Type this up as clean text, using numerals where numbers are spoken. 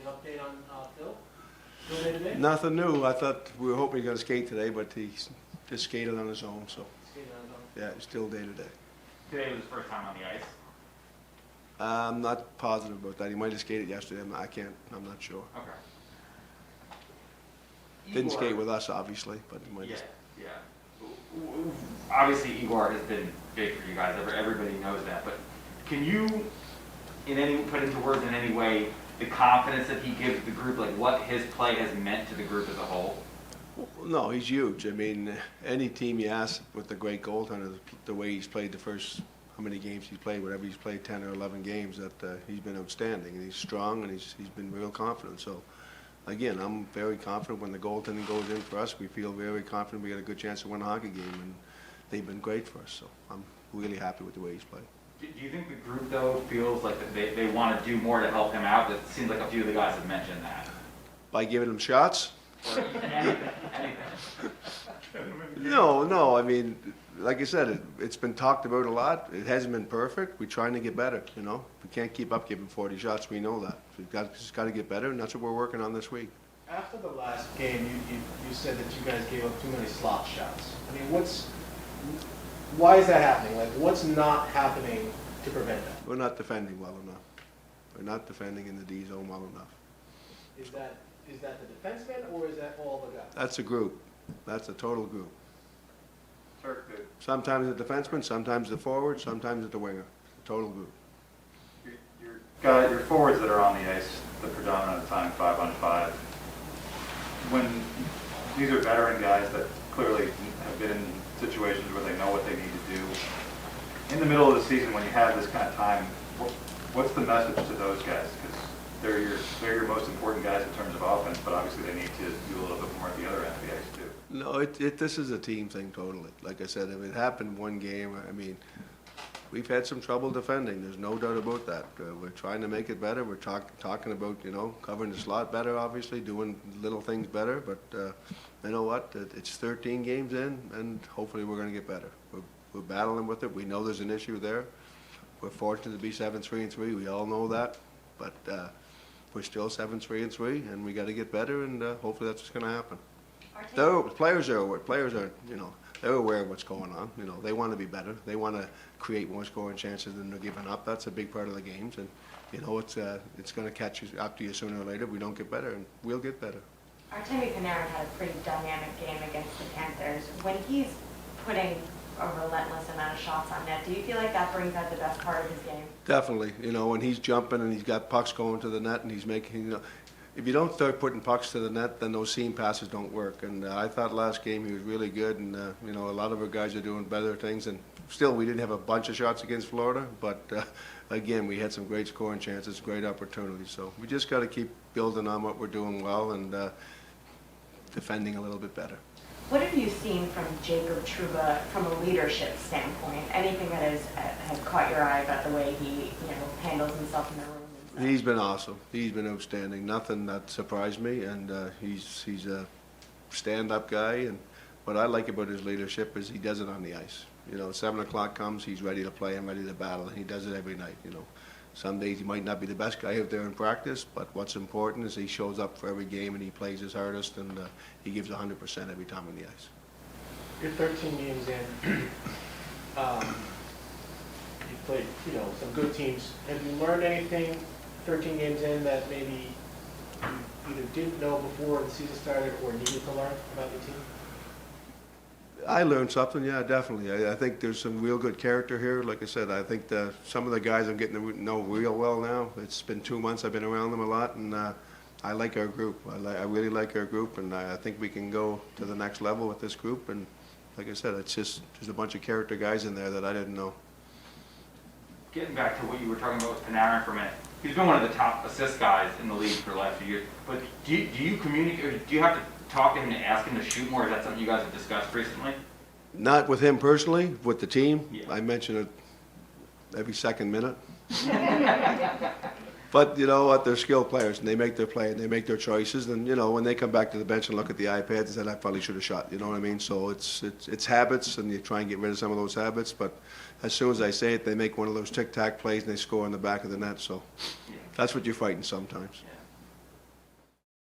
update on Phil? Phil day to day? Nothing new. I thought we were hoping he was going to skate today, but he just skated on his own. So Skating on his own. yeah, it's still day to day. Today was his first time on the ice. I'm not positive about that. He might have skated yesterday. I'm not sure. Okay. Didn't Igor- skate with us, obviously, but he might Yeah, have. yeah. Obviously, Igor has been big for you guys. Everybody knows that. But can you, put into words in any way, the confidence that he gives the group, like what his play has meant to the group as a whole? No, he's huge. I mean, any team you ask with the great goaltender, the way he's played the first, how many games he's played, whatever he's played, 10 or 11 games, that he's been outstanding. And he's strong, and he's been real confident. So, again, I'm very confident when the goaltending goes in for us. We feel very confident we got a good chance to win a hockey game, and they've been great for us. So I'm really happy with the way he's played. Do you think the group, though, feels like that they want to do more to help him out? It seems like a few of the guys have mentioned that. By giving him shots? Or anything. No. I mean, like I said, it's been talked about a lot. It hasn't been perfect. We're trying to get better, We can't keep up giving 40 shots. We know that. We've just got to get better, and that's what we're working on this week. After the last game, you said that you guys gave up too many slot shots. I mean, why is that happening? Like, what's not happening to prevent that? We're not defending well enough. We're not defending in the D zone well enough. Is that the defenseman, or is that all the guys? That's a group. That's a total group. Turk, Sometimes the defenseman, sometimes the forward, sometimes the winger. A total group. your forwards that are on the ice, the predominant time 5-on-5, when these are veteran guys that clearly have been in situations where they know what they need to do, in the middle of the season when you have this kind of time, what's the message to those guys? Because they're your most important guys in terms of offense, but obviously they need to do a little bit more at the other end of the ice too. No, this is a team thing totally. Like I said, if it happened one game, I mean, we've had some trouble defending. There's no doubt about that. We're trying to make it better. We're talking about, covering the slot better, obviously, doing little things better. But you know what? It's 13 games in, and hopefully we're going to get better. We're battling with it. We know there's an issue there. We're fortunate to be 7-3-3. We all know that. But we're still 7-3-3, and we got to get better, and hopefully that's what's going to happen. Players are, they're aware of what's going on. They want to be better. They want to create more scoring chances than they're giving up. That's a big part of the games, and it's going to catch up to you sooner or later. We don't get better, and we'll get better. Artemi Panarin had a pretty dynamic game against the Panthers. When he's putting a relentless amount of shots on net, do you feel like that brings out the best part of his game? Definitely. When he's jumping and he's got pucks going to the net and he's making, if you don't start putting pucks to the net, then those seam passes don't work. And I thought last game he was really good, and a lot of our guys are doing better things. And still, we didn't have a bunch of shots against Florida, but again, we had some great scoring chances, great opportunities. So we just got to keep building on what we're doing well and defending a little bit better. What have you seen from Jacob Trouba from a leadership standpoint? Anything that has caught your eye about the way he handles himself in the room? He's been awesome. He's been outstanding. Nothing that surprised me, and he's a stand-up guy. And what I like about his leadership is he does it on the ice. 7 o'clock comes, he's ready to play and ready to battle, and he does it every night. Some days he might not be the best guy out there in practice, but what's important is he shows up for every game and he plays his hardest, and he gives 100% every time on the ice. You're 13 games in. You played, some good teams. Have you learned anything 13 games in that maybe you either didn't know before the season started or needed to learn about your team? I learned something, yeah, definitely. I think there's some real good character here. Like I said, I think some of the guys I'm getting to know real well now. It's been 2 months. I've been around them a lot, and I like our group. I really like our group, and I think we can go to the next level with this group. And like I said, there's a bunch of character guys in there that I didn't know. Getting back to what you were talking about with Panarin for a minute, he's been one of the top assist guys in the league for the last few years. But do you communicate, or do you have to talk to him to ask him to shoot more? Is that something you guys have discussed recently? Not with him personally, with the team. Yeah. I mention it every second minute. But you know what? They're skilled players, and they make their play, and they make their choices. And when they come back to the bench and look at the iPads and say, "I probably should have shot," you know what I mean? So it's habits, and you try and get rid of some of those habits. But as soon as I say it, they make one of those tic-tac plays, and they score in the back of the net. So that's what you're fighting sometimes. Yeah.